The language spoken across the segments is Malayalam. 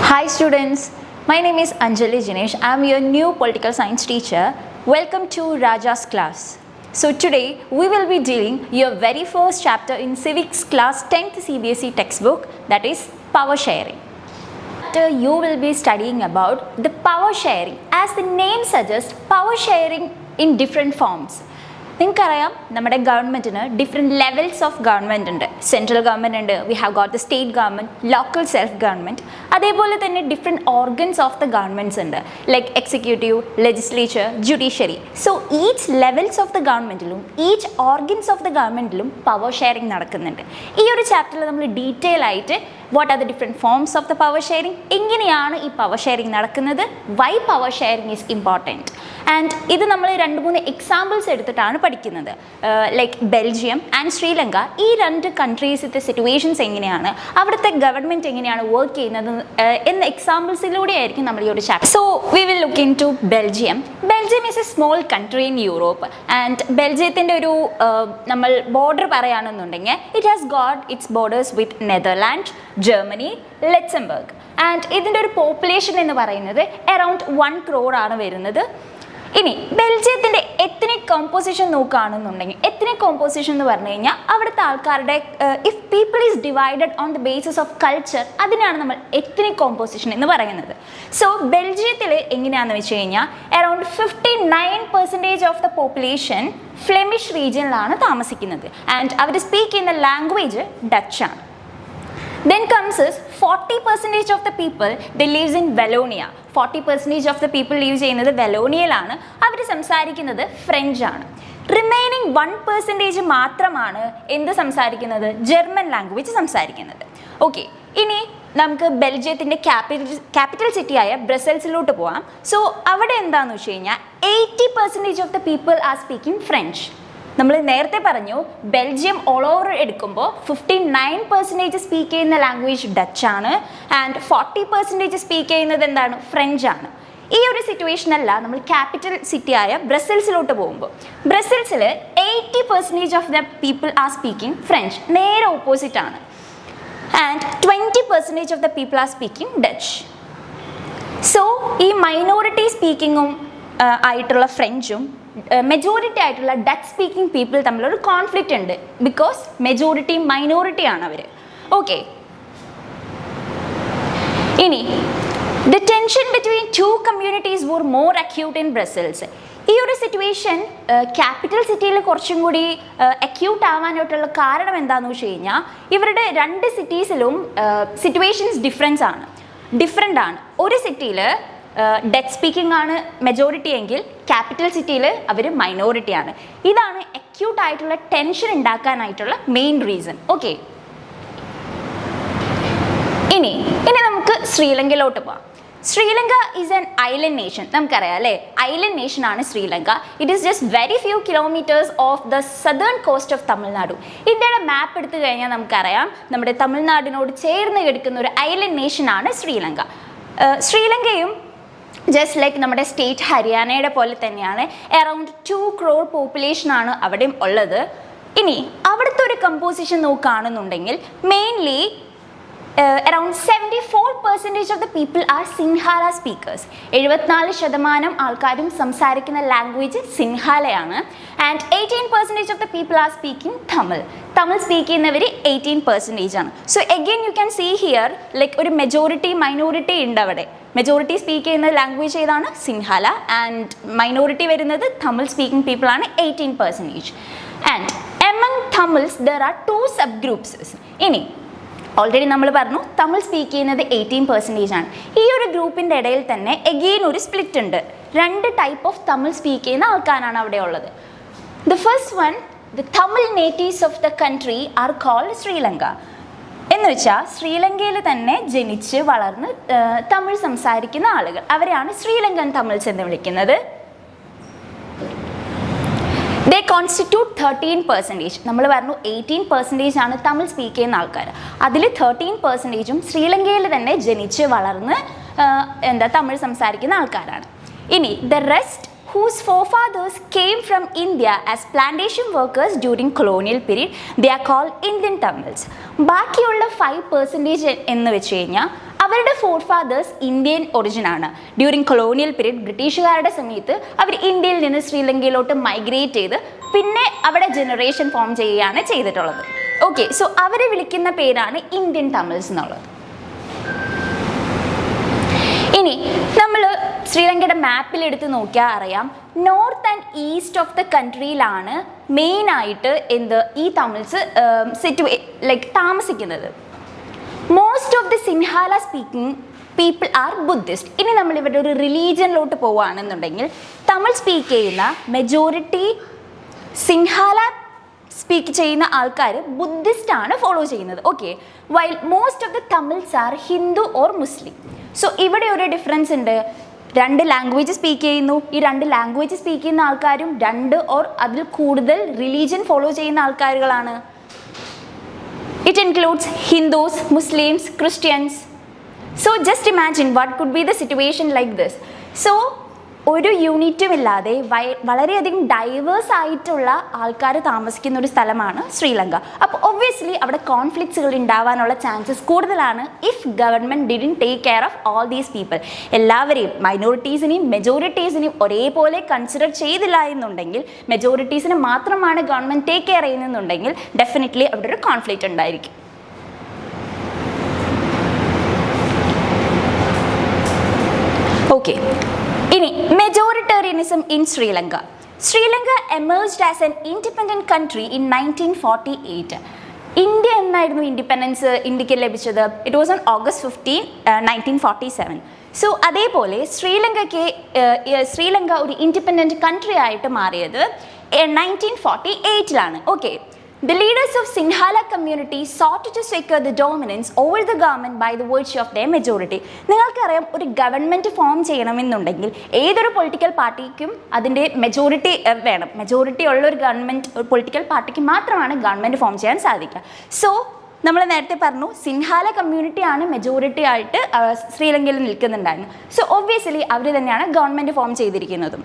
Hi students, my name is Anjali Jinesh. I am your new political science teacher. Welcome to Raja's class. So today we will be dealing your very first chapter in Civics class 10th CBSE textbook, that is power sharing. You will be studying about the power sharing. As the name suggests, power sharing in different forms. നിങ്ങൾക്കറിയാം നമ്മുടെ ഗവൺമെൻറ്റിന് ഡിഫറെൻറ്റ് ലെവൽസ് ഓഫ് ഗവൺമെൻറ് ഉണ്ട്. സെൻട്രൽ ഗവൺമെൻറ് ഉണ്ട്, we have got the state government, local self government, അതേപോലെ തന്നെ different organs of the governments ഉണ്ട്, like executive, legislature, judiciary. So each levels of the ഗവൺമെൻറ്റിലും ഈച്ച് ഓർഗൻസ് ഓഫ് ദ ഗവൺമെൻറ്റിലും പവർ ഷെയറിംഗ് നടക്കുന്നുണ്ട്. ഈ ഒരു ചാപ്റ്ററിൽ നമ്മൾ ഡീറ്റെയിൽ ആയിട്ട് what are the different forms of the power sharing, എങ്ങനെയാണ് ഈ പവർ ഷെയറിംഗ് നടക്കുന്നത്, why power sharing is important, and ഇത് നമ്മൾ 2-3 എക്സാമ്പിൾസ് എടുത്തിട്ടാണ് പഠിക്കുന്നത്. ലൈക്ക് ബെൽജിയം ആൻഡ് ശ്രീലങ്ക, ഈ 2 കൺട്രീസിൻ്റെ സിറ്റുവേഷൻസ് എങ്ങനെയാണ്, അവിടുത്തെ ഗവൺമെൻറ് എങ്ങനെയാണ് വർക്ക് ചെയ്യുന്നത് എന്ന എക്സാമ്പിൾസിലൂടെ ആയിരിക്കും നമ്മൾ ഈ ഒരു chapter. So we will look into Belgium. Belgium is a small country in Europe, and ബെൽജിയത്തിൻ്റെ ഒരു നമ്മൾ ബോർഡർ പറയുകയാണെന്നുണ്ടെങ്കിൽ it has got its borders with Netherland, Germany, Luxembourg, and ഇതിൻ്റെ ഒരു പോപ്പുലേഷൻ എന്ന് പറയുന്നത് അറൗണ്ട് 1 crore ആണ് വരുന്നത്. ഇനി ബെൽജിയത്തിൻ്റെ എത്നിക് കോമ്പോസിഷൻ നോക്കുകയാണെന്നുണ്ടെങ്കിൽ, എത്നിക് കോമ്പോസിഷൻ എന്ന് പറഞ്ഞു കഴിഞ്ഞാൽ അവിടുത്തെ ആൾക്കാരുടെ if people is divided on the basis of culture, അതിനാണ് നമ്മൾ എത്നിക് കോമ്പോസിഷൻ എന്ന് പറയുന്നത്. സോ ബെൽജിയത്തിൽ എങ്ങനെയാണെന്ന് വെച്ച് കഴിഞ്ഞാൽ around 59% of the population Flemish റീജിയനിലാണ് താമസിക്കുന്നത്, ആൻഡ് അവർ സ്പീക്ക് ചെയ്യുന്ന ലാംഗ്വേജ് ഡച്ച് ആണ്. Then comes is 40% of the people they lives in Wallonia. 40% of the people lives ചെയ്യുന്നത് വെലോണിയയിലാണ്. അവർ സംസാരിക്കുന്നത് ഫ്രഞ്ച് ആണ്. റിമൈനിങ് 1% മാത്രമാണ് എന്ത് സംസാരിക്കുന്നത്, ജർമ്മൻ ലാംഗ്വേജ് സംസാരിക്കുന്നത്. ഓക്കെ, ഇനി നമുക്ക് ബെൽജിയത്തിൻ്റെ ക്യാപിറ്റൽ സിറ്റിയായ ബ്രസൽസിലോട്ട് പോവാം. സോ അവിടെ എന്താണെന്ന് വെച്ച് കഴിഞ്ഞാൽ 80% of the people are speaking French. നമ്മൾ നേരത്തെ പറഞ്ഞു ബെൽജിയം ഓൾ ഓവർ എടുക്കുമ്പോൾ 59% സ്പീക്ക് ചെയ്യുന്ന ലാംഗ്വേജ് ഡച്ച് ആണ്, ആൻഡ് 40% സ്പീക്ക് ചെയ്യുന്നത് എന്താണ്, ഫ്രഞ്ച് ആണ്. ഈ ഒരു സിറ്റുവേഷനല്ല നമ്മൾ ക്യാപിറ്റൽ സിറ്റിയായ ബ്രസൽസിലോട്ട് പോകുമ്പോൾ. ബ്രസൽസിൽ 80% of the people are speaking French, നേരെ ഓപ്പോസിറ്റ് ആണ്, and 20% of the people are speaking Dutch. So ഈ മൈനോറിറ്റി സ്പീക്കിങ്ങും ആയിട്ടുള്ള ഫ്രഞ്ചും മെജോറിറ്റി ആയിട്ടുള്ള ഡച്ച് സ്പീക്കിംഗ് പീപ്പിൾ തമ്മിലൊരു കോൺഫ്ലിക്റ്റ് ഉണ്ട്, ബിക്കോസ് മെജോറിറ്റി മൈനോറിറ്റി ആണ് അവർ. ഓക്കെ, ഇനി the tension between 2 communities were more acute in Brussels. ഈ ഒരു സിറ്റുവേഷൻ ക്യാപിറ്റൽ സിറ്റിയിൽ കുറച്ചും കൂടി അക്യൂട്ട് ആവാനായിട്ടുള്ള കാരണം എന്താണെന്ന് വെച്ച് കഴിഞ്ഞാൽ ഇവരുടെ 2 സിറ്റീസിലും സിറ്റുവേഷൻസ് ഡിഫറെൻ്റ് ആണ്. ഒരു സിറ്റിയിൽ ഡച്ച് സ്പീക്കിംഗ് ആണ് മെജോറിറ്റി എങ്കിൽ ക്യാപിറ്റൽ സിറ്റിയിൽ അവർ മൈനോറിറ്റി ആണ്. ഇതാണ് അക്യൂട്ട് ആയിട്ടുള്ള ടെൻഷൻ ഉണ്ടാക്കാനായിട്ടുള്ള മെയിൻ റീസൺ. ഓക്കെ, ഇനി നമുക്ക് ശ്രീലങ്കയിലോട്ട് പോവാം. Sri Lanka is an island nation. നമുക്കറിയാം അല്ലേ, ഐലൻഡ് നേഷൻ ആണ് Sri Lanka. It is just very few kilometres of the southern cost of Tamil Nadu. ഇന്ത്യയുടെ മാപ്പ് എടുത്തു കഴിഞ്ഞാൽ നമുക്കറിയാം നമ്മുടെ തമിഴ്നാടിനോട് ചേർന്ന് കിടക്കുന്ന ഒരു ഐലൻഡ് നേഷൻ ആണ് ശ്രീലങ്ക. ശ്രീലങ്കയും ജസ്റ്റ് ലൈക്ക് നമ്മുടെ സ്റ്റേറ്റ് ഹരിയാനയുടെ പോലെ തന്നെയാണ്. അറൗണ്ട് 2 crore പോപ്പുലേഷൻ ആണ് അവിടെയും ഉള്ളത്. ഇനി അവിടുത്തെ ഒരു കമ്പോസിഷൻ നോക്കുകയാണെന്നുണ്ടെങ്കിൽ mainly around 74% of the people are Sinhala speakers. 74% ആൾക്കാരും സംസാരിക്കുന്ന ലാംഗ്വേജ് സിൻഹാലയാണ്, and 18% of the people are speaking Tamil. Tamil speak ചെയ്യുന്നവർ 18% ആണ്. So again you can see here like ഒരു മെജോറിറ്റി മൈനോറിറ്റി ഉണ്ട് അവിടെ. മെജോറിറ്റി സ്പീക്ക് ചെയ്യുന്ന ലാംഗ്വേജ് ഏതാണ്, സിൻഹാല, ആൻഡ് മൈനോറിറ്റി വരുന്നത് തമിഴ് സ്പീക്കിംഗ് പീപ്പിൾ ആണ് 18%. And among Tamils there are 2 subgroups. ഇനി ഓൾറെഡി നമ്മൾ പറഞ്ഞു തമിഴ് സ്പീക്ക് ചെയ്യുന്നത് 18% ആണ്. ഈ ഒരു ഗ്രൂപ്പിൻ്റെ ഇടയിൽ തന്നെ എഗെയിൻ ഒരു സ്പ്ലിറ്റ് ഉണ്ട്. 2 ടൈപ്പ് ഓഫ് തമിഴ് സ്പീക്ക് ചെയ്യുന്ന ആൾക്കാരാണ് അവിടെ ഉള്ളത്. The first one, the Tamil natives of the country are called Sri Lanka. എന്ന് വെച്ചാൽ ശ്രീലങ്കയിൽ തന്നെ ജനിച്ച് വളർന്ന് തമിഴ് സംസാരിക്കുന്ന ആളുകൾ, അവരെയാണ് ശ്രീലങ്കൻ തമിഴ്സ് എന്ന് വിളിക്കുന്നത്. ദേ കോൺസ്റ്റിറ്റ്യൂട്ട് 13%. നമ്മൾ പറഞ്ഞു 18% ആണ് തമിഴ് സ്പീക്ക് ചെയ്യുന്ന ആൾക്കാർ. അതിൽ 13%ഉം ശ്രീലങ്കയിൽ തന്നെ ജനിച്ച് വളർന്ന് തമിഴ് സംസാരിക്കുന്ന ആൾക്കാരാണ്. ഇനി the rest whose forefathers came from India as plantation workers during colonial period, they are called Indian Tamils. ബാക്കിയുള്ള 5% എന്ന് വെച്ച് കഴിഞ്ഞാൽ അവരുടെ ഫോർ ഫാദേഴ്സ് ഇന്ത്യൻ ഒറിജിൻ ആണ്. ഡ്യൂറിങ് കൊളോണിയൽ പീരീഡ് ബ്രിട്ടീഷുകാരുടെ സമയത്ത് അവർ ഇന്ത്യയിൽ നിന്ന് ശ്രീലങ്കയിലോട്ട് മൈഗ്രേറ്റ് ചെയ്ത് പിന്നെ അവിടെ ജനറേഷൻ ഫോം ചെയ്യുകയാണ് ചെയ്തിട്ടുള്ളത്. ഓക്കെ, സോ അവരെ വിളിക്കുന്ന പേരാണ് ഇന്ത്യൻ തമിഴ്സ് എന്നുള്ളത്. ഇനി നമ്മൾ ശ്രീലങ്കയുടെ മാപ്പിൽ എടുത്ത് നോക്കിയാൽ അറിയാം, north and east of the കൺട്രിയിലാണ് മെയിനായിട്ട് ഈ തമിഴ്സ് താമസിക്കുന്നത്. Most of the Sinhala speaking people are Buddhist. ഇനി നമ്മൾ ഇവരുടെ ഒരു റിലീജിയനിലോട്ട് പോവുകയാണെന്നുണ്ടെങ്കിൽ തമിഴ് സ്പീക്ക് ചെയ്യുന്ന മെജോറിറ്റി സിൻഹാല സ്പീക്ക് ചെയ്യുന്ന ആൾക്കാർ ബുദ്ധിസ്റ്റ് ആണ് ഫോളോ ചെയ്യുന്നത്. Okay, while most of the Tamils are Hindu or Muslim. So ഇവിടെ ഒരു ഡിഫറൻസ് ഉണ്ട്. 2 ലാംഗ്വേജ് സ്പീക്ക് ചെയ്യുന്നു. ഈ 2 ലാംഗ്വേജ് സ്പീക്ക് ചെയ്യുന്ന ആൾക്കാരും 2 ഓർ അതിൽ കൂടുതൽ റിലീജിയൻ ഫോളോ ചെയ്യുന്ന ആൾക്കാരുകളാണ്. It includes Hindus, Muslims, Christians. So just imagine what could be the situation like this. So ഒരു യൂണിറ്റും ഇല്ലാതെ വളരെയധികം ഡൈവേഴ്സ് ആയിട്ടുള്ള ആൾക്കാർ താമസിക്കുന്ന ഒരു സ്ഥലമാണ് ശ്രീലങ്ക. അപ്പോൾ ഒബ്വിയസ്ലി അവിടെ കോൺഫ്ലിക്ട്സുകൾ ഉണ്ടാവാനുള്ള ചാൻസസ് കൂടുതലാണ് if government didn't take care of all these people. എല്ലാവരെയും മൈനോറിറ്റീസിനെയും മെജോറിറ്റീസിനെയും ഒരേപോലെ കൺസിഡർ ചെയ്തില്ല എന്നുണ്ടെങ്കിൽ, മെജോറിറ്റീസിനെ മാത്രമാണ് ഗവൺമെൻറ് ടേക്ക് കെയർ ചെയ്യുന്നുണ്ടെങ്കിൽ ഡെഫിനറ്റ്ലി അവിടെ ഒരു കോൺഫ്ലിക്റ്റ് ഉണ്ടായിരിക്കും. ഓക്കെ, ഇനി majoritarianism in Sri Lanka. Sri Lanka emerged as an independent country in 1948. India എന്നായിരുന്നു ഇൻഡിപെൻഡൻസ് ഇന്ത്യക്ക് ലഭിച്ചത്? It was on August 15, 1947. So അതേപോലെ ശ്രീലങ്ക ഒരു ഇൻഡിപെൻഡൻറ്റ് കൺട്രി ആയിട്ട് മാറിയത് 1948ലാണ്. Okay, the leaders of Sinhala community sought to secure the dominance over the government by the virtue of their majority. നിങ്ങൾക്കറിയാം, ഒരു ഗവൺമെൻറ് ഫോം ചെയ്യണമെന്നുണ്ടെങ്കിൽ ഏതൊരു പൊളിറ്റിക്കൽ പാർട്ടിക്കും അതിൻ്റെ മെജോറിറ്റി വേണം. മെജോറിറ്റി ഉള്ള ഒരു പൊളിറ്റിക്കൽ പാർട്ടിക്ക് മാത്രമാണ് ഗവൺമെൻറ് ഫോം ചെയ്യാൻ സാധിക്കുക. സോ നമ്മൾ നേരത്തെ പറഞ്ഞു, സിൻഹാല കമ്മ്യൂണിറ്റിയാണ് മെജോറിറ്റി ആയിട്ട് ശ്രീലങ്കയിൽ നിൽക്കുന്നുണ്ടായിരുന്നു. സോ ഒബ്വിയസ്ലി അവർ തന്നെയാണ് ഗവൺമെൻറ് ഫോം ചെയ്തിരിക്കുന്നതും.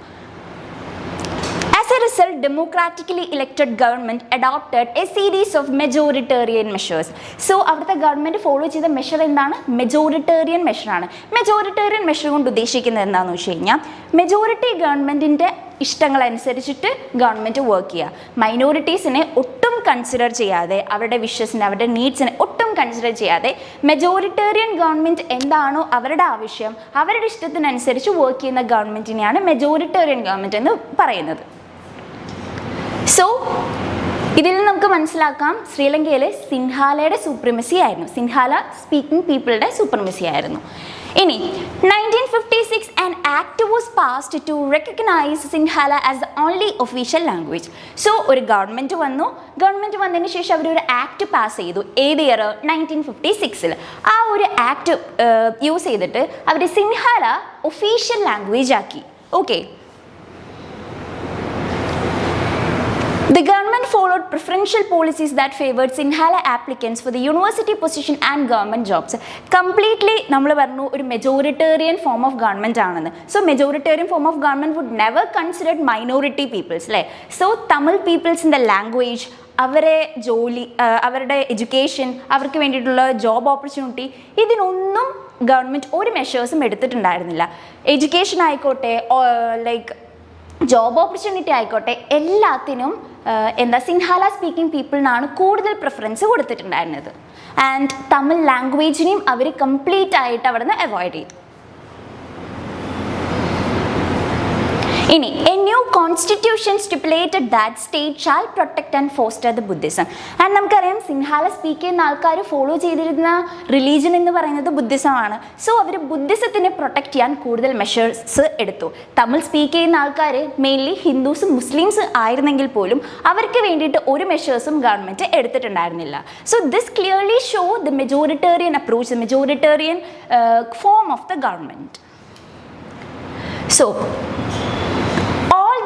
As a result, democratically elected government adopted a series of majoritarian measures. So, അവിടുത്തെ ഗവൺമെൻറ് ഫോളോ ചെയ്ത മെഷർ എന്താണ്? മെജോറിറ്റേറിയൻ മെഷറാണ്. മെജോറിറ്റേറിയൻ മെഷർ കൊണ്ട് ഉദ്ദേശിക്കുന്നത് എന്താണെന്ന് വെച്ച് കഴിഞ്ഞാൽ, മെജോറിറ്റി ഗവൺമെൻറ്റിൻ്റെ ഇഷ്ടങ്ങളനുസരിച്ചിട്ട് ഗവൺമെൻറ് വർക്ക് ചെയ്യുക. മൈനോറിറ്റീസിനെ ഒട്ടും കൺസിഡർ ചെയ്യാതെ, അവരുടെ വിഷസിനെ, അവരുടെ നീഡ്സിനെ ഒട്ടും കൺസിഡർ ചെയ്യാതെ മെജോറിറ്റേറിയൻ ഗവൺമെൻറ് എന്താണോ അവരുടെ ആവശ്യം, അവരുടെ ഇഷ്ടത്തിനനുസരിച്ച് വർക്ക് ചെയ്യുന്ന ഗവൺമെൻറ്റിനെയാണ് മെജോറിറ്റേറിയൻ ഗവൺമെൻറ് എന്ന് പറയുന്നത്. സോ ഇതിൽ നമുക്ക് മനസ്സിലാക്കാം, ശ്രീലങ്കയിൽ സിൻഹാലയുടെ സൂപ്രിമസി ആയിരുന്നു, സിൻഹാല സ്പീക്കിംഗ് പീപ്പിളുടെ സൂപ്രിമസി ആയിരുന്നു. ഇനി 1956 an act was passed to recognize Sinhala as the only official language. So ഒരു ഗവൺമെൻറ് വന്നതിന് ശേഷം അവരൊരു ആക്ട് പാസ് ചെയ്തു. ഏത് ഇയർ? 1956. ആ ഒരു ആക്ട് യൂസ് ചെയ്തിട്ട് അവർ സിൻഹാല ഒഫീഷ്യൽ ലാംഗ്വേജ് ആക്കി. Okay, the government followed preferential policies that favored Sinhala applicants for the university position and government jobs. Completely നമ്മൾ പറഞ്ഞു ഒരു മെജോറിറ്റേറിയൻ ഫോം ഓഫ് ഗവൺമെൻറ് ആണെന്ന്. So majoritarian form of government would never considered minority peoples അല്ലേ. സോ തമിഴ് പീപ്പിൾസിൻ്റെ ലാംഗ്വേജ്, അവരെ ജോലി, അവരുടെ എഡ്യൂക്കേഷൻ, അവർക്ക് വേണ്ടിയിട്ടുള്ള ജോബ് ഓപ്പർച്യൂണിറ്റി, ഇതിനൊന്നും ഗവൺമെൻറ് ഒരു മെഷേഴ്സും എടുത്തിട്ടുണ്ടായിരുന്നില്ല. എഡ്യൂക്കേഷൻ ആയിക്കോട്ടെ, ജോബ് ഓപ്പർച്യൂണിറ്റി ആയിക്കോട്ടെ, എല്ലാത്തിനും സിൻഹാല സ്പീക്കിംഗ് പീപ്പിളിനാണ് കൂടുതൽ പ്രിഫറൻസ് കൊടുത്തിട്ടുണ്ടായിരുന്നത്. ആൻഡ് തമിഴ് ലാംഗ്വേജിനെയും അവർ കംപ്ലീറ്റ് ആയിട്ട് അവിടെ നിന്ന് അവോയ്ഡ് ചെയ്തു. ഇനി a new constitution stipulated that state shall protect and foster the Buddhism. And നമുക്കറിയാം, സിൻഹാല സ്പീക്ക് ചെയ്യുന്ന ആൾക്കാർ ഫോളോ ചെയ്തിരുന്ന റിലീജിയൻ എന്ന് പറയുന്നത് ബുദ്ധിസമാണ്. സോ അവർ ബുദ്ധിസത്തിനെ പ്രൊട്ടക്ട് ചെയ്യാൻ കൂടുതൽ മെഷേഴ്സ് എടുത്തു. തമിഴ് സ്പീക്ക് ചെയ്യുന്ന ആൾക്കാർ മെയിൻലി ഹിന്ദുസും മുസ്ലിംസ് ആയിരുന്നെങ്കിൽ പോലും അവർക്ക് വേണ്ടിയിട്ട് ഒരു മെഷേഴ്സും ഗവൺമെൻറ് എടുത്തിട്ടുണ്ടായിരുന്നില്ല. So this clearly show the majoritarian approach, the majoritarian form of the government. So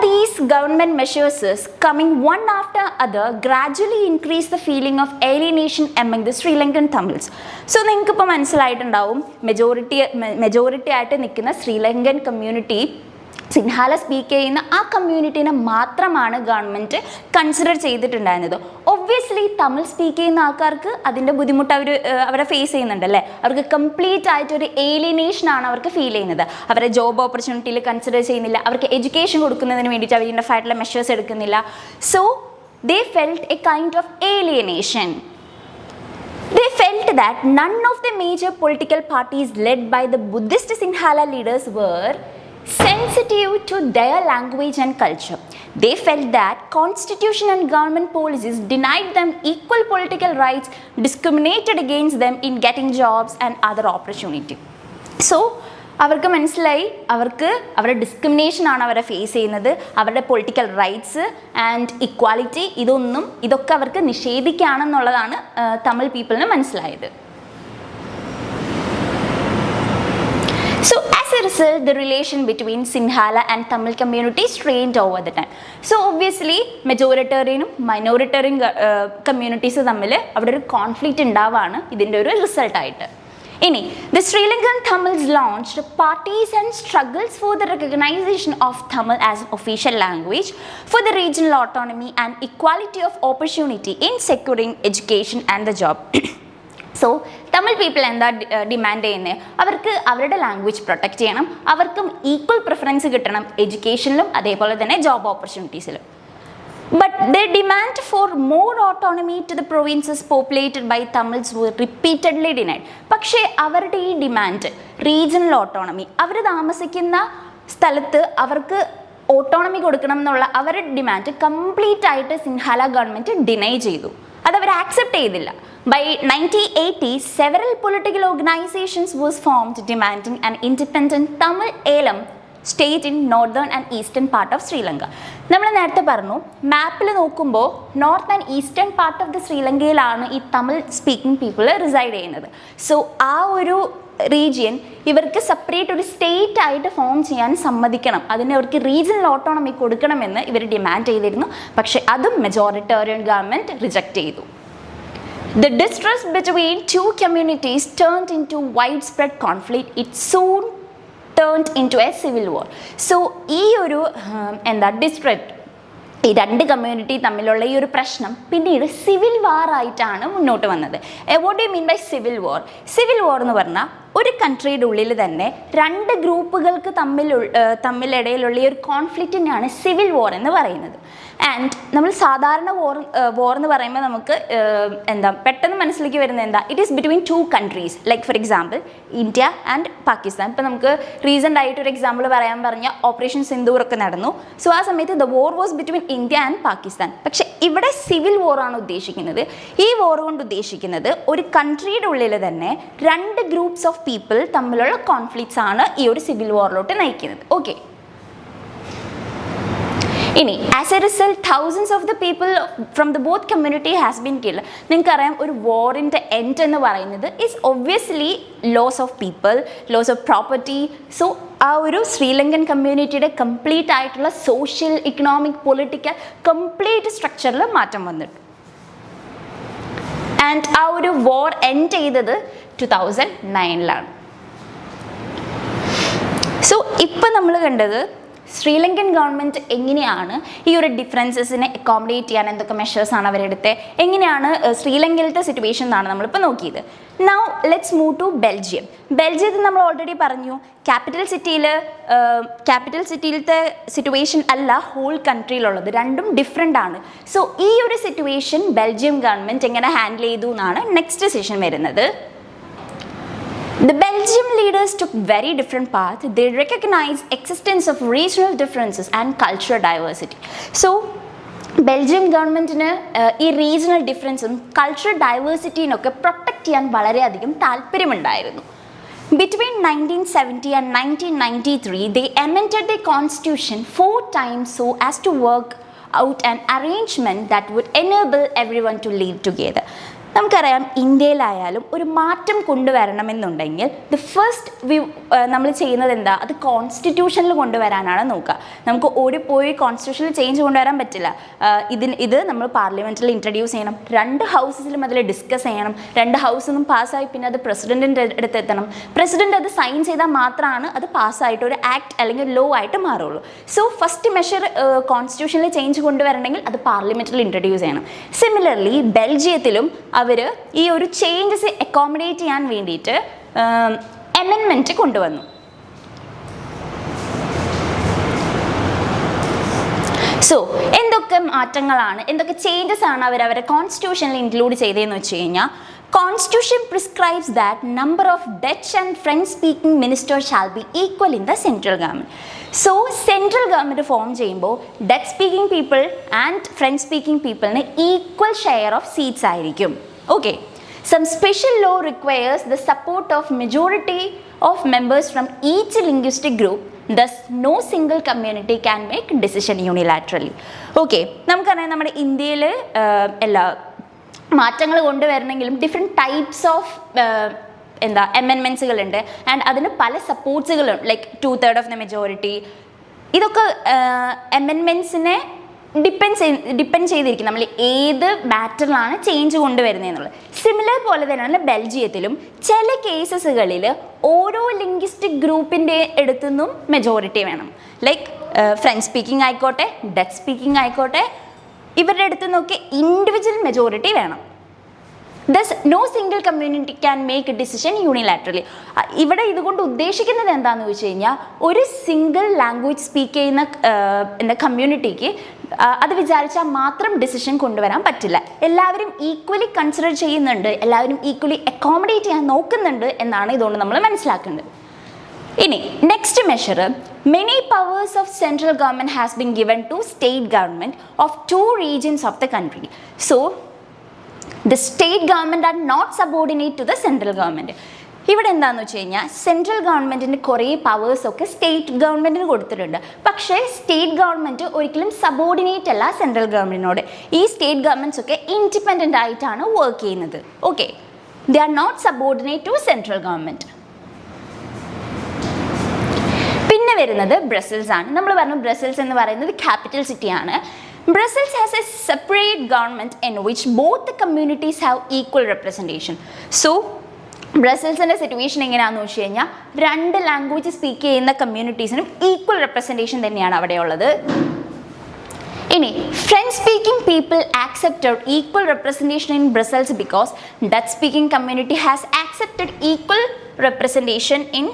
these government measures coming one after other gradually increase the feeling of alienation among the Sri Lankan Tamils. So നിങ്ങൾക്ക് ഇപ്പോൾ മനസ്സിലായിട്ടുണ്ടാവും, മെജോറിറ്റി ആയിട്ട് നിൽക്കുന്ന ശ്രീലങ്കൻ കമ്മ്യൂണിറ്റി സിൻഹാല സ്പീക്ക് ചെയ്യുന്ന ആ കമ്മ്യൂണിറ്റീനെ മാത്രമാണ് ഗവൺമെൻറ് കൺസിഡർ ചെയ്തിട്ടുണ്ടായിരുന്നത്. ഒബ്വിയസ്ലി തമിഴ് സ്പീക്ക് ചെയ്യുന്ന ആൾക്കാർക്ക് അതിൻ്റെ ബുദ്ധിമുട്ട് അവരെ ഫേസ് ചെയ്യുന്നുണ്ട് അല്ലേ. അവർക്ക് കംപ്ലീറ്റ് ആയിട്ടൊരു ഏലിയനേഷനാണ് അവർക്ക് ഫീൽ ചെയ്യുന്നത്. അവരെ ജോബ് ഓപ്പർച്യൂണിറ്റിയിൽ കൺസിഡർ ചെയ്യുന്നില്ല, അവർക്ക് എഡ്യൂക്കേഷൻ കൊടുക്കുന്നതിന് വേണ്ടിയിട്ട് അവർ ഇനഫ് ആയിട്ടുള്ള മെഷേഴ്സ് എടുക്കുന്നില്ല. So they felt a kind of alienation. They felt that none of the major political parties led by the Buddhist Sinhala leaders were sensitive to their language and culture. They felt that constitution and government policies denied them equal political rights, discriminated against them in getting jobs and other opportunity. So അവർക്ക് മനസ്സിലായി അവരുടെ ഡിസ്ക്രിമിനേഷനാണ് അവരെ ഫേസ് ചെയ്യുന്നത്, അവരുടെ പൊളിറ്റിക്കൽ റൈറ്റ്സ് ആൻഡ് ഇക്വാലിറ്റി ഇതൊക്കെ അവർക്ക് നിഷേധിക്കുകയാണെന്നുള്ളതാണ് തമിഴ് പീപ്പിളിന് മനസ്സിലായത്. So as a result, the relation between Sinhala and Tamil community strained over the time. So obviously മെജോറിറ്റേറിയനും മൈനോറിറ്റേറിയൻ കമ്മ്യൂണിറ്റീസ് തമ്മിൽ അവിടെ ഒരു കോൺഫ്ലിക്റ്റ് ഉണ്ടാവുകയാണ് ഇതിൻ്റെ ഒരു റിസൾട്ടായിട്ട്. The Sri Lankan Tamils launched parties and struggles for the recognition of Tamil as official language, for the regional autonomy and equality of opportunity in securing education and the job. So Tamil people എന്താ ഡിമാൻഡ് ചെയ്യുന്നത്? അവർക്ക് അവരുടെ ലാംഗ്വേജ് പ്രൊട്ടക്റ്റ് ചെയ്യണം, അവർക്കും ഈക്വൽ പ്രിഫറൻസ് കിട്ടണം എഡ്യൂക്കേഷനിലും അതേപോലെ തന്നെ job ഓപ്പർച്യൂണിറ്റീസിലും. But their demand for more autonomy to the provinces populated by Tamils were repeatedly denied. പക്ഷേ അവരുടെ ഈ ഡിമാൻഡ് റീജിയണൽ ഓട്ടോണമി, അവർ താമസിക്കുന്ന സ്ഥലത്ത് അവർക്ക് ഓട്ടോണമി കൊടുക്കണം എന്നുള്ള അവരുടെ ഡിമാൻഡ് കംപ്ലീറ്റ് ആയിട്ട് സിൻഹാല ഗവൺമെൻറ് ഡിനൈ ചെയ്തു. അതവർ ആക്സെപ്റ്റ് ചെയ്തില്ല. By 1980, several political organizations was formed demanding an independent Tamil Elam state in northern and eastern part of Sri Lanka. നമ്മൾ നേരത്തെ പറഞ്ഞു, മാപ്പിൽ നോക്കുമ്പോൾ north and eastern part of the ശ്രീലങ്കയിലാണ് ഈ തമിഴ് സ്പീക്കിംഗ് പീപ്പിൾ റിസൈഡ് ചെയ്യുന്നത്. സോ ആ ഒരു റീജിയൻ ഇവർക്ക് സെപ്പറേറ്റ് ഒരു സ്റ്റേറ്റ് ആയിട്ട് ഫോം ചെയ്യാൻ സമ്മതിക്കണം, അതിന് അവർക്ക് റീജിയണൽ ഓട്ടോണമി കൊടുക്കണമെന്ന് ഇവർ ഡിമാൻഡ് ചെയ്തിരുന്നു. പക്ഷേ അതും മെജോറിറ്റേറിയൻ ഗവൺമെൻറ് റിജക്റ്റ് ചെയ്തു. The distrust between two communities turned into widespread conflict. It soon turned into a civil war. So ഈ ഒരു ഡിസ്ട്രക്റ്റ്, ഈ രണ്ട് കമ്മ്യൂണിറ്റി തമ്മിലുള്ള ഈ ഒരു പ്രശ്നം പിന്നീട് സിവിൽ വാർ ആയിട്ടാണ് മുന്നോട്ട് വന്നത്. What do you mean by civil war? Civil war എന്ന് പറഞ്ഞാൽ ഒരു കൺട്രിയുടെ ഉള്ളിൽ തന്നെ രണ്ട് ഗ്രൂപ്പുകൾക്ക് തമ്മിലിടയിലുള്ള ഈ ഒരു കോൺഫ്ലിക്റ്റിനെയാണ് സിവിൽ വാർ എന്ന് പറയുന്നത്. ആൻഡ് നമ്മൾ സാധാരണ വാർ എന്ന് പറയുമ്പോൾ നമുക്ക് പെട്ടെന്ന് മനസ്സിലേക്ക് വരുന്നത് it is between two countries. Like for example India and Pakistan. ഇപ്പോൾ നമുക്ക് റീസെൻ്റ് ആയിട്ട് ഒരു എക്സാമ്പിൾ പറയാൻ പറഞ്ഞാൽ ഓപ്പറേഷൻ സിന്ദൂർ ഒക്കെ നടന്നു. സോ ആ സമയത്ത് the war was between India and Pakistan. പക്ഷേ ഇവിടെ സിവിൽ വാറാണ് ഉദ്ദേശിക്കുന്നത്. ഈ വാർ കൊണ്ട് ഉദ്ദേശിക്കുന്നത് ഒരു കൺട്രിയുടെ ഉള്ളിൽ തന്നെ രണ്ട് ഗ്രൂപ്പ്സ് ഓഫ് പീപ്പിൾ തമ്മിലുള്ള കോൺഫ്ലിക്ട്സ് ആണ് ഈ ഒരു സിവിൽ വാറിലോട്ട് നയിക്കുന്നത്. Okay, as a result, thousands of the people from the both community has been killed. നിങ്ങൾക്കറിയാം, ഒരു വാറിൻ്റെ എൻഡ് എന്ന് പറയുന്നത് is obviously loss of people, loss of property. So ആ ഒരു ശ്രീലങ്കൻ കമ്മ്യൂണിറ്റിയുടെ കംപ്ലീറ്റ് ആയിട്ടുള്ള സോഷ്യൽ, ഇക്കണോമിക്, പൊളിറ്റിക്കൽ കംപ്ലീറ്റ് സ്ട്രക്ചറിൽ മാറ്റം വന്നിട്ടു. ആൻഡ് ആ ഒരു വാർ എൻഡ് ചെയ്തത് 2009 സോ ഇപ്പം നമ്മൾ കണ്ടത് ശ്രീലങ്കൻ ഗവൺമെൻറ് എങ്ങനെയാണ് ഈ ഒരു ഡിഫറൻസസിനെ അക്കോമഡേറ്റ് ചെയ്യാൻ എന്തൊക്കെ മെഷേഴ്സാണ് അവരെടുത്ത്, എങ്ങനെയാണ് ശ്രീലങ്കയിലത്തെ സിറ്റുവേഷൻ എന്നാണ് നമ്മളിപ്പോൾ നോക്കിയത്. Now let's move to Belgium. ബെൽജിയത്തിൽ നമ്മൾ ഓൾറെഡി പറഞ്ഞു, ക്യാപിറ്റൽ സിറ്റിയിലത്തെ സിറ്റുവേഷൻ അല്ല ഹോൾ കൺട്രിയിലുള്ളത്, രണ്ടും ഡിഫറെൻ്റ് ആണ്. സോ ഈ ഒരു സിറ്റുവേഷൻ ബെൽജിയം ഗവൺമെൻറ് എങ്ങനെ ഹാൻഡിൽ ചെയ്തു എന്നാണ് നെക്സ്റ്റ് സെഷൻ വരുന്നത്. The Belgian leaders took very different paths. They recognized existence of regional differences and cultural diversity. So, Belgian ഗവൺമെൻറ്റിന് ഈ റീജിയണൽ ഡിഫറൻസും കൾച്ചറൽ ഡൈവേഴ്സിറ്റീനൊക്കെ പ്രൊട്ടക്റ്റ് ചെയ്യാൻ വളരെയധികം താല്പര്യമുണ്ടായിരുന്നു. Between 1970 and 1993, they amended the constitution 4 times so as to work out an arrangement that would enable everyone to live together. നമുക്കറിയാം ഇന്ത്യയിലായാലും ഒരു മാറ്റം കൊണ്ടുവരണമെന്നുണ്ടെങ്കിൽ ദ ഫസ്റ്റ് നമ്മൾ ചെയ്യുന്നത് എന്താ, അത് കോൺസ്റ്റിറ്റ്യൂഷനിൽ കൊണ്ടുവരാനാണ് നോക്കുക. നമുക്ക് ഓടിപ്പോയി കോൺസ്റ്റിറ്റ്യൂഷനിൽ ചേഞ്ച് കൊണ്ടുവരാൻ പറ്റില്ല. ഇത് നമ്മൾ പാർലമെൻറ്റിൽ ഇൻട്രൊഡ്യൂസ് ചെയ്യണം, 2 ഹൗസസിലും അതിൽ ഡിസ്കസ് ചെയ്യണം, 2 ഹൗസിൽ നിന്നും പാസ്സായി പിന്നെ അത് പ്രസിഡൻറ്റിൻ്റെ അടുത്ത് എത്തണം. പ്രസിഡന്റ് അത് സൈൻ ചെയ്താൽ മാത്രമാണ് അത് പാസ്സായിട്ട് ഒരു ആക്ട് അല്ലെങ്കിൽ ലോ ആയിട്ട് മാറുള്ളൂ. സോ ഫസ്റ്റ് മെഷർ കോൺസ്റ്റിറ്റ്യൂഷനിൽ ചേഞ്ച് കൊണ്ടുവരണമെങ്കിൽ അത് പാർലമെൻറ്റിൽ ഇൻട്രൊഡ്യൂസ് ചെയ്യണം. സിമിലർലി ബെൽജിയത്തിലും അവർ ഈ ഒരു ചേഞ്ചസ് അക്കോമഡേറ്റ് ചെയ്യാൻ വേണ്ടിയിട്ട് അമെൻമെൻറ്റ് കൊണ്ടുവന്നു. സോ എന്തൊക്കെ മാറ്റങ്ങളാണ്, എന്തൊക്കെ ചേഞ്ചസ് ആണ് അവരെ കോൺസ്റ്റിറ്റ്യൂഷനിൽ ഇൻക്ലൂഡ് ചെയ്തതെന്ന് വെച്ച് കഴിഞ്ഞാൽ, Constitution prescribes that number of Dutch and French speaking ministers shall be equal in the central government. So central government form ചെയ്യുമ്പോൾ Dutch speaking people and French speaking people equal share of seats ആയിരിക്കും. Okay. Some special law requires the support of majority of members from each linguistic group. Thus, no single community can make decision unilaterally. Okay. നമുക്കറിയാം നമ്മുടെ ഇന്ത്യയിൽ എല്ലാ മാറ്റങ്ങൾ കൊണ്ടുവരണമെങ്കിലും ഡിഫറെൻറ്റ് ടൈപ്സ് ഓഫ് അമെൻമെൻറ്റ്സുകളുണ്ട് ആൻഡ് അതിന് പല സപ്പോർട്ട്സുകളും ലൈക്ക് 2/3 ഓഫ് ദ മെജോറിറ്റി. ഇതൊക്കെ അമെൻമെൻറ്റ്സിനെ ഡിപ്പെൻഡ് ചെയ്തിരിക്കും നമ്മൾ ഏത് മാറ്ററിലാണ് ചേഞ്ച് കൊണ്ടുവരുന്നതെന്നുള്ളത്. സിമിലർ പോലെ തന്നെയാണ് ബെൽജിയത്തിലും ചില കേസസുകളിൽ ഓരോ ലിംഗ്വിസ്റ്റിക് ഗ്രൂപ്പിൻ്റെ അടുത്തുനിന്നും മെജോറിറ്റി വേണം. ലൈക്ക് ഫ്രഞ്ച് സ്പീക്കിംഗ് ആയിക്കോട്ടെ, ഡച്ച് സ്പീക്കിംഗ് ആയിക്കോട്ടെ, ഇവരുടെ അടുത്ത് നോക്കി ഇൻഡിവിജ്വൽ മെജോറിറ്റി വേണം. Thus no single community can make a decision unilaterally. ഇവിടെ ഇതുകൊണ്ട് ഉദ്ദേശിക്കുന്നത് എന്താണെന്ന് വെച്ച് കഴിഞ്ഞാൽ, ഒരു സിംഗിൾ ലാംഗ്വേജ് സ്പീക്ക് ചെയ്യുന്ന കമ്മ്യൂണിറ്റിക്ക് അത് വിചാരിച്ചാൽ മാത്രം ഡിസിഷൻ കൊണ്ടുവരാൻ പറ്റില്ല. എല്ലാവരും ഈക്വലി കൺസിഡർ ചെയ്യുന്നുണ്ട്, എല്ലാവരും ഈക്വലി അക്കോമഡേറ്റ് ചെയ്യാൻ നോക്കുന്നുണ്ട് എന്നാണ് ഇതുകൊണ്ട് നമ്മൾ മനസ്സിലാക്കേണ്ടത്. ഇനി next measure, many powers of central government has been given to state government of 2 regions of the country. So the state government are not subordinate to the central government. ഇവിടെ എന്താണെന്ന് വെച്ച് കഴിഞ്ഞാൽ സെൻട്രൽ ഗവൺമെൻറ്റിന് കുറേ പവേഴ്സൊക്കെ സ്റ്റേറ്റ് ഗവൺമെൻറ്റിന് കൊടുത്തിട്ടുണ്ട്. പക്ഷേ സ്റ്റേറ്റ് ഗവൺമെൻറ് ഒരിക്കലും സബോർഡിനേറ്റ് അല്ല സെൻട്രൽ ഗവൺമെൻറ്റിനോട്. ഈ സ്റ്റേറ്റ് ഗവൺമെൻറ്റ്സ് ഒക്കെ ഇൻഡിപെൻഡൻ്റ് ആയിട്ടാണ് വർക്ക് ചെയ്യുന്നത്. Okay, they are not subordinate to central government. പിന്നെ വരുന്നത് ബ്രസൽസ് ആണ്. നമ്മൾ പറഞ്ഞു ബ്രസൽസ് എന്ന് പറയുന്നത് ക്യാപിറ്റൽ സിറ്റിയാണ്. Brussels has a separate government in which both the communities have equal representation. So ബ്രസൽസിൻ്റെ സിറ്റുവേഷൻ എങ്ങനെയാണെന്ന് വെച്ച് കഴിഞ്ഞാൽ 2 ലാംഗ്വേജ് സ്പീക്ക് ചെയ്യുന്ന കമ്മ്യൂണിറ്റീസിനും ഈക്വൽ റെപ്രസെൻറ്റേഷൻ തന്നെയാണ് അവിടെയുള്ളത്. ഇനി French speaking people accepted equal representation in Brussels because Dutch speaking community has accepted equal representation in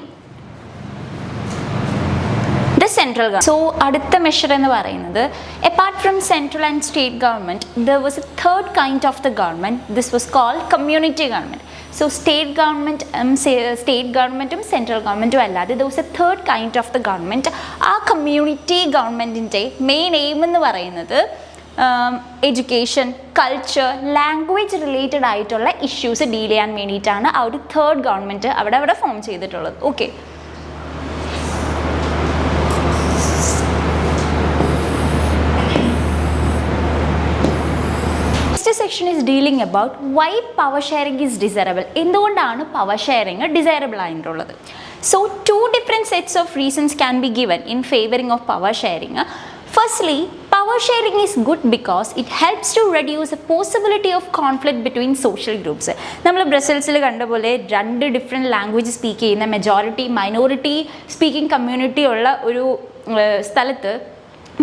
the central government. So അടുത്ത മെഷർ എന്ന് പറയുന്നത്, apart from central and state government there was a third kind of the government. This was called community government. So state governmentum central governmentum അല്ലാതെ there was a third kind of the government. ആ കമ്മ്യൂണിറ്റി ഗവൺമെൻറ്റിൻ്റെ മെയിൻ എയിം എന്ന് പറയുന്നത് എഡ്യൂക്കേഷൻ, കൾച്ചർ, ലാംഗ്വേജ് റിലേറ്റഡ് ആയിട്ടുള്ള ഇഷ്യൂസ് ഡീൽ ചെയ്യാൻ വേണ്ടിയിട്ടാണ് ആ ഒരു തേർഡ് ഗവൺമെൻറ് അവിടെ ഫോം ചെയ്തിട്ടുള്ളത്. Okay, section is dealing about why power sharing is desirable. എന്തുകൊണ്ടാണ് പവർ ഷെയറിങ് ഡിസൈറബിൾ ആയിട്ടുള്ളത്? So 2 different sets of reasons can be given in favoring of power sharing. Firstly, power sharing is good because it helps to reduce the possibility of conflict between social groups. നമ്മൾ ബ്രസൽസിൽ കണ്ട പോലെ 2 ഡിഫറെൻറ്റ് ലാംഗ്വേജ് സ്പീക്ക് ചെയ്യുന്ന മെജോറിറ്റി മൈനോറിറ്റി സ്പീക്കിംഗ് കമ്മ്യൂണിറ്റി ഉള്ള ഒരു സ്ഥലത്ത്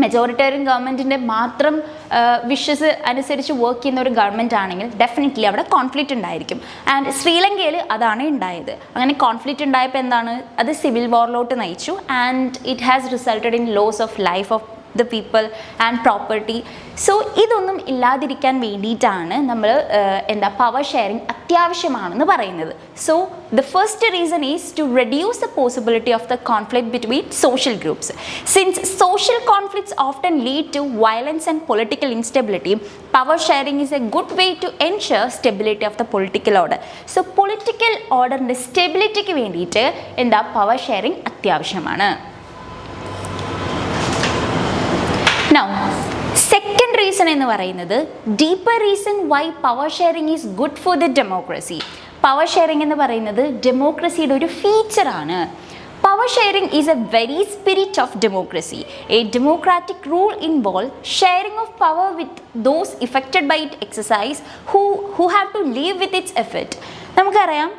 മെജോറിറ്റേറിയൻ ഗവൺമെൻറ്റിൻ്റെ മാത്രം വിഷസ് അനുസരിച്ച് വർക്ക് ചെയ്യുന്ന ഒരു ഗവൺമെൻറ് ആണെങ്കിൽ ഡെഫിനറ്റ്ലി അവിടെ കോൺഫ്ലിക്റ്റ് ഉണ്ടായിരിക്കും. ആൻഡ് ശ്രീലങ്കയിൽ അതാണ് ഉണ്ടായത്. അങ്ങനെ കോൺഫ്ലിക്റ്റ് ഉണ്ടായപ്പോൾ എന്താണ്, അത് സിവിൽ വാറിലോട്ട് നയിച്ചു. And it has resulted in loss of life of the people and property. So ഇതൊന്നും ഇല്ലാതിരിക്കാൻ വേണ്ടിയിട്ടാണ് നമ്മൾ പവർ ഷെയറിങ് അത്യാവശ്യമാണെന്ന് പറയുന്നത്. So the first reason is to reduce the possibility of the conflict between social groups. Since social conflicts often lead to violence and political instability, power sharing is a good way to ensure stability of the political order. So political orderൻ്റെ സ്റ്റെബിലിറ്റിക്ക് വേണ്ടിയിട്ട് പവർ ഷെയറിങ് അത്യാവശ്യമാണ്. Now, സെക്കൻഡ് റീസൺ എന്ന് പറയുന്നത് deeper reason why power sharing is good for the democracy. Power sharing എന്ന് പറയുന്നത് ഡെമോക്രസിയുടെ ഒരു ഫീച്ചറാണ്. Power sharing is a very spirit of democracy. A democratic rule involves sharing of power with those affected by its exercise who have to live with its effect. നമുക്കറിയാം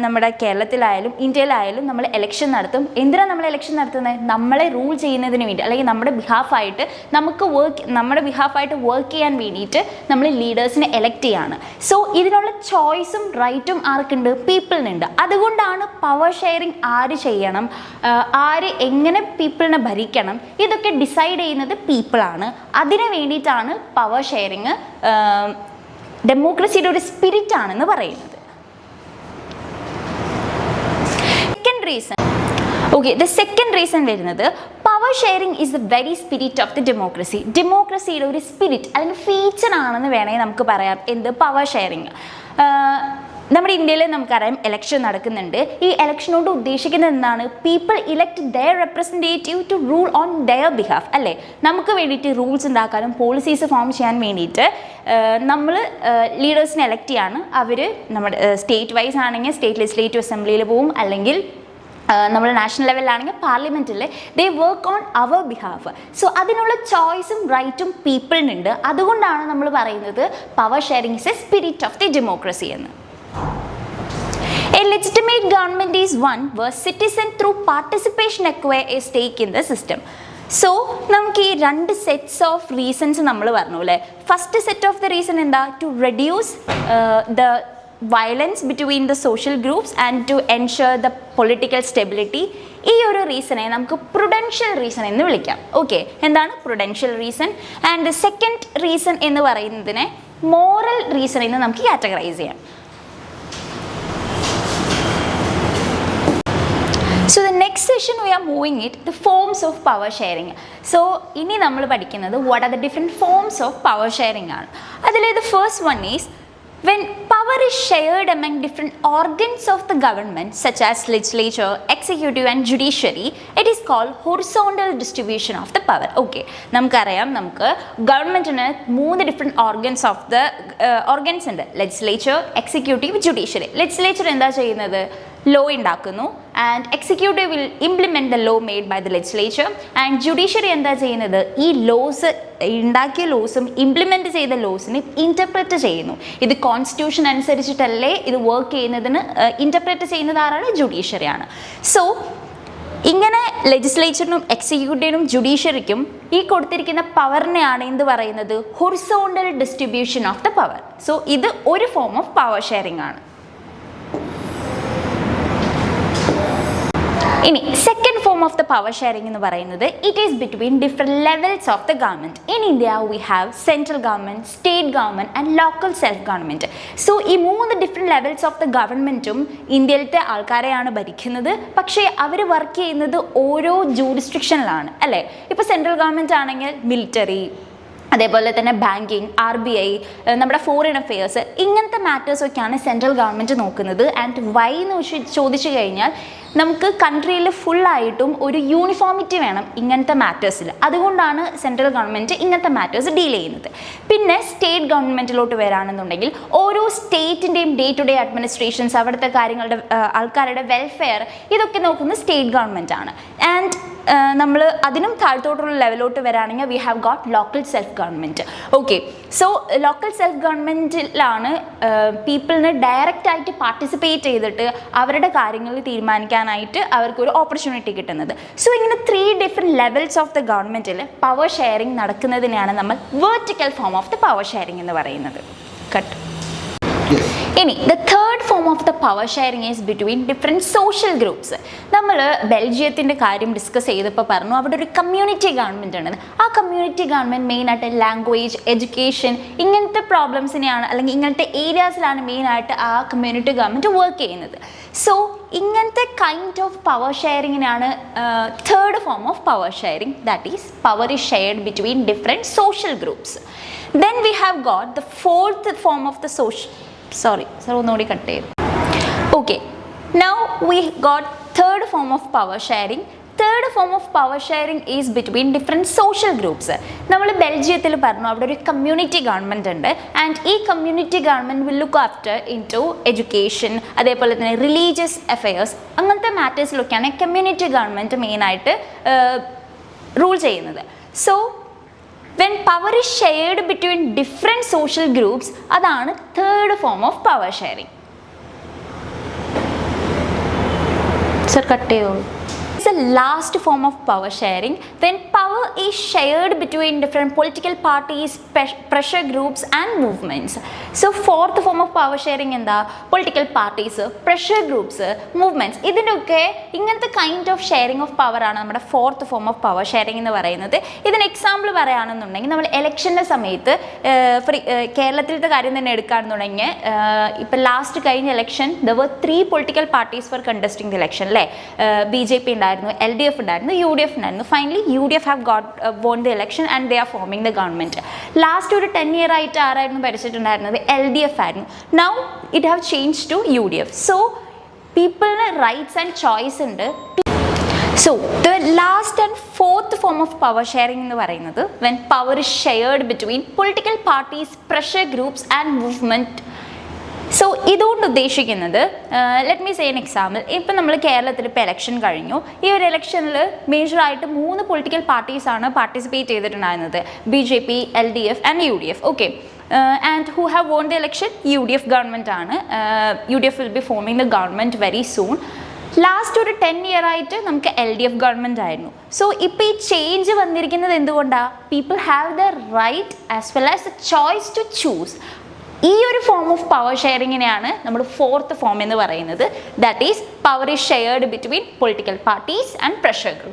നമ്മുടെ കേരളത്തിലായാലും ഇന്ത്യയിലായാലും നമ്മൾ ഇലക്ഷൻ നടത്തും. എന്തിനാണ് നമ്മൾ ഇലക്ഷൻ നടത്തുന്നത്? നമ്മളെ റൂൾ ചെയ്യുന്നതിന് വേണ്ടി, അല്ലെങ്കിൽ നമ്മുടെ ബിഹാഫായിട്ട് വർക്ക് ചെയ്യാൻ വേണ്ടിയിട്ട് നമ്മൾ ലീഡേഴ്സിനെ എലക്ട് ചെയ്യാണ്. സോ ഇതിനുള്ള ചോയ്സും റൈറ്റും ആർക്കുണ്ട്? പീപ്പിളിനുണ്ട്. അതുകൊണ്ടാണ് പവർ ഷെയറിങ് ആര് ചെയ്യണം, ആര് എങ്ങനെ പീപ്പിളിനെ ഭരിക്കണം, ഇതൊക്കെ ഡിസൈഡ് ചെയ്യുന്നത് പീപ്പിളാണ്. അതിന് വേണ്ടിയിട്ടാണ് പവർ ഷെയറിങ് ഡെമോക്രസിയുടെ ഒരു സ്പിരിറ്റ് ആണെന്ന് പറയുന്നത്. The second reason വരുന്നത് power sharing is the very spirit of the democracy. ഡെമോക്രസിയുടെ ഒരു സ്പിരിറ്റ് അല്ലെങ്കിൽ ഫീച്ചർ ആണെന്ന് വേണമെങ്കിൽ നമുക്ക് പറയാം. എന്ത്? Power sharing. നമ്മുടെ ഇന്ത്യയിൽ നമുക്കറിയാം ഇലക്ഷൻ നടക്കുന്നുണ്ട്. ഈ ഇലക്ഷനോട് ഉദ്ദേശിക്കുന്നത് എന്താണ്? People elect their representative to rule on their behalf, അല്ലേ? നമുക്ക് വേണ്ടിയിട്ട് റൂൾസ് ഉണ്ടാക്കാനും പോളിസീസ് ഫോം ചെയ്യാൻ വേണ്ടിയിട്ട് നമ്മൾ ലീഡേഴ്സിനെ എലക്ട് ചെയ്യാണ്. അവർ നമ്മുടെ സ്റ്റേറ്റ് വൈസ് ആണെങ്കിൽ സ്റ്റേറ്റ് ലെജിസ്ലേറ്റീവ് അസംബ്ലിയിൽ പോവും, അല്ലെങ്കിൽ നമ്മൾ നാഷണൽ ലെവലിലാണെങ്കിൽ പാർലമെൻറ്റിൽ they work on our behalf. So അതിനുള്ള ചോയ്സും റൈറ്റും പീപ്പിളിനുണ്ട്. അതുകൊണ്ടാണ് നമ്മൾ പറയുന്നത് power sharing is a spirit of the democracy എന്ന്. A legitimate government is one where citizens through participation acquire a stake in the system. So നമുക്ക് ഈ രണ്ട് സെറ്റ്സ് ഓഫ് റീസൺസ് നമ്മൾ പറഞ്ഞു അല്ലേ. First set of the reason എന്താ? To reduce the violence between the social groups and to ensure the political stability. ഈ ഒരു റീസണെ നമുക്ക് പ്രുഡൻഷ്യൽ റീസൺ എന്ന് വിളിക്കാം. ഓക്കെ, എന്താണ് Prudential reason? And second reason എന്ന് പറയുന്നതിനെ മോറൽ റീസൺ എന്ന് നമുക്ക് കാറ്റഗറൈസ് ചെയ്യാം. So the next session we are moving it the forms of power sharing. So ഇനി നമ്മൾ പഠിക്കുന്നത് what are the different forms of power sharing ആണ്. അതിൽ the first one is when power is shared among different organs of the government such as legislature, executive and judiciary, it is called horizontal distribution of the power. Okay, നമുക്കറിയാം നമുക്ക് ഗവൺമെൻറ്റിന് 3 ഡിഫറെൻറ്റ് ഓർഗൻസ് ഉണ്ട്. Legislature, executive, judiciary. ലെജിസ്ലേച്ചർ എന്താ ചെയ്യുന്നത്? ലോ ഉണ്ടാക്കുന്നു. And executive will implement the law made by the legislature. And judiciary എന്താ ചെയ്യുന്നത്? ഈ ലോസ് ഉണ്ടാക്കിയ ലോസും ഇംപ്ലിമെൻറ്റ് ചെയ്ത ലോസിനെ ഇൻ്റർപ്രറ്റ് ചെയ്യുന്നു. ഇത് കോൺസ്റ്റിറ്റ്യൂഷൻ അനുസരിച്ചിട്ടല്ലേ ഇത് വർക്ക് ചെയ്യുന്നതിന് ഇൻ്റർപ്രറ്റ് ചെയ്യുന്നത് ആരാണ്? ജുഡീഷ്യറിയാണ്. സോ ഇങ്ങനെ ലെജിസ്ലേച്ചറിനും എക്സിക്യൂട്ടീവിനും ജുഡീഷ്യറിക്കും ഈ കൊടുത്തിരിക്കുന്ന പവറിനെയാണ് എന്ത് പറയുന്നത്? Horizontal distribution of the power. So ഇത് ഒരു ഫോം ഓഫ് പവർ ഷെയറിംഗ് ആണ്. ഇനി second form of the power sharing എന്ന് പറയുന്നത് it is between different levels of the government. In India we have central government, state government and local self government. So ഈ 3 ഡിഫറെൻറ്റ് ലെവൽസ് ഓഫ് ദ ഗവൺമെൻറ്റും ഇന്ത്യയിലത്തെ ആൾക്കാരെയാണ് ഭരിക്കുന്നത്. പക്ഷേ അവർ വർക്ക് ചെയ്യുന്നത് ഓരോ ജൂറിസ്ട്രിക്ഷനിലാണ്, അല്ലേ? ഇപ്പോൾ സെൻട്രൽ ഗവൺമെൻറ് ആണെങ്കിൽ മിലിറ്ററി, അതേപോലെ തന്നെ ബാങ്കിങ്, RBI, നമ്മുടെ ഫോറിൻ അഫെയേഴ്സ്, ഇങ്ങനത്തെ മാറ്റേഴ്സൊക്കെയാണ് സെൻട്രൽ ഗവൺമെൻറ് നോക്കുന്നത്. ആൻഡ് വൈ എന്ന് ചോദിച്ചു കഴിഞ്ഞാൽ നമുക്ക് കൺട്രിയിൽ ഫുള്ളായിട്ടും ഒരു യൂണിഫോമിറ്റി വേണം ഇങ്ങനത്തെ മാറ്റേഴ്സിൽ. അതുകൊണ്ടാണ് സെൻട്രൽ ഗവൺമെൻറ് ഇങ്ങനത്തെ മാറ്റേഴ്സ് ഡീൽ ചെയ്യുന്നത്. പിന്നെ സ്റ്റേറ്റ് ഗവൺമെൻറ്റിലോട്ട് വരാണെന്നുണ്ടെങ്കിൽ ഓരോ സ്റ്റേറ്റിൻ്റെയും ഡേ ടു ഡേ അഡ്മിനിസ്ട്രേഷൻസ്, അവിടുത്തെ കാര്യങ്ങളുടെ ആൾക്കാരുടെ വെൽഫെയർ, ഇതൊക്കെ നോക്കുന്നത് സ്റ്റേറ്റ് ഗവൺമെൻറ് ആണ്. ആൻഡ് നമ്മൾ അതിനും താഴത്തോട്ടുള്ള ലെവലോട്ട് വരാണെങ്കിൽ we have got local self government. Okay, so local self ഗവൺമെൻറ്റിലാണ് പീപ്പിളിന് ഡയറക്റ്റായിട്ട് പാർട്ടിസിപ്പേറ്റ് ചെയ്തിട്ട് അവരുടെ കാര്യങ്ങൾ തീരുമാനിക്കാനായിട്ട് അവർക്കൊരു ഓപ്പർച്യൂണിറ്റി കിട്ടുന്നത്. സോ ഇങ്ങനെ 3 ഡിഫറെൻറ്റ് ലെവൽസ് ഓഫ് ദ ഗവൺമെൻറ്റിൽ പവർ ഷെയറിംഗ് നടക്കുന്നതിനെയാണ് നമ്മൾ vertical form of the power sharing എന്ന് പറയുന്നത്. കട്ട്. ഇനി the third form of the power sharing is between different social groups. നമ്മൾ ബെൽജിയത്തിൻ്റെ കാര്യം ഡിസ്കസ് ചെയ്തപ്പോൾ പറഞ്ഞു അവിടെ ഒരു കമ്മ്യൂണിറ്റി ഗവൺമെൻറ് ആണ്. ആ കമ്മ്യൂണിറ്റി ഗവൺമെൻറ് മെയിനായിട്ട് ലാംഗ്വേജ്, എഡ്യൂക്കേഷൻ, ഇങ്ങനത്തെ പ്രോബ്ലംസിനെയാണ്, അല്ലെങ്കിൽ ഇങ്ങനത്തെ ഏരിയാസിലാണ് മെയിനായിട്ട് ആ കമ്മ്യൂണിറ്റി ഗവൺമെൻറ് വർക്ക് ചെയ്യുന്നത്. സോ ഇങ്ങനത്തെ കൈൻഡ് ഓഫ് പവർ ഷെയറിങ്ങിനാണ് third form of power sharing, that is power is shared between different social groups. Then we have got the fourth form of the ഒന്നുകൂടി കട്ട് ചെയ്തു. Okay, now we got third form of power sharing. Third form of power sharing is between different social groups. നമ്മൾ ബെൽജിയത്തിൽ പറഞ്ഞു അവിടെ ഒരു കമ്മ്യൂണിറ്റി ഗവൺമെൻറ് ഉണ്ട്. ആൻഡ് ഈ community government will look after into education, അതേപോലെ തന്നെ റിലീജിയസ് അഫെയേഴ്സ്, അങ്ങനത്തെ മാറ്റേഴ്സിലൊക്കെയാണ് കമ്മ്യൂണിറ്റി ഗവൺമെൻറ് മെയിനായിട്ട് റൂൾ ചെയ്യുന്നത്. So when power is shared between different social groups, അതാണ് third form of power sharing. Sir cut ചെയ്തോളൂ. It's the last form of power sharing when power is shared between different political parties, pressure groups and movements. So fourth form of power sharing എന്താ? Political parties, pressure groups, movements, ഇതിനൊക്കെ ഇങ്ങനത്തെ kind of sharing of power ആണ് നമ്മുടെ fourth form of power sharing എന്ന് പറയുന്നത്. ഇതിന് എക്സാമ്പിൾ പറയുകയാണെന്നുണ്ടെങ്കിൽ നമ്മൾ ഇലക്ഷൻ്റെ സമയത്ത് കേരളത്തിലത്തെ കാര്യം തന്നെ എടുക്കുകയാണെന്നുണ്ടെങ്കിൽ ഇപ്പം ലാസ്റ്റ് കഴിഞ്ഞ election there were 3 political parties for contesting the election അല്ലേ? BJP ഉണ്ടായിരുന്നു, LDF ഉണ്ടായിരുന്നു, UDF ഉണ്ടായിരുന്നു. Finally UDF have won the election and they are forming the government. Last ഒരു 10 year ആയിട്ട് ആരായിരുന്നു ഭരിച്ചിട്ടുണ്ടായിരുന്നത്? LDF ആയിരുന്നു. Now it have changed to UDF. So പീപ്പിളിന് റൈറ്റ്സ് ആൻഡ് ചോയ്സ് ഉണ്ട്. So the last and fourth form of power sharing എന്ന് പറയുന്നത് when power is shared between political parties, pressure groups and movement. So ഇതുകൊണ്ട് ഉദ്ദേശിക്കുന്നത് let me say an example. ഇപ്പം നമ്മൾ കേരളത്തിൽ ഇപ്പോൾ എലക്ഷൻ കഴിഞ്ഞു. ഈ ഒരു എലക്ഷനിൽ മേജറായിട്ട് 3 പൊളിറ്റിക്കൽ പാർട്ടീസാണ് പാർട്ടിസിപ്പേറ്റ് ചെയ്തിട്ടുണ്ടായിരുന്നത്, BJP, LDF and UDF. Okay, and who have won the election? UDF government ആണ്. UDF will be forming the government very soon. Last ഒരു 10 year ആയിട്ട് നമുക്ക് LDF ഗവൺമെൻറ് ആയിരുന്നു. സോ ഇപ്പോൾ ഈ ചേഞ്ച് വന്നിരിക്കുന്നത് എന്തുകൊണ്ടാണ്? People have the right as well as the choice to choose. ഈ ഒരു ഫോം ഓഫ് പവർ ഷെയറിങ്ങിനെയാണ് നമ്മൾ ഫോർത്ത് ഫോം എന്ന് പറയുന്നത്. That is power is shared between political parties and pressure group.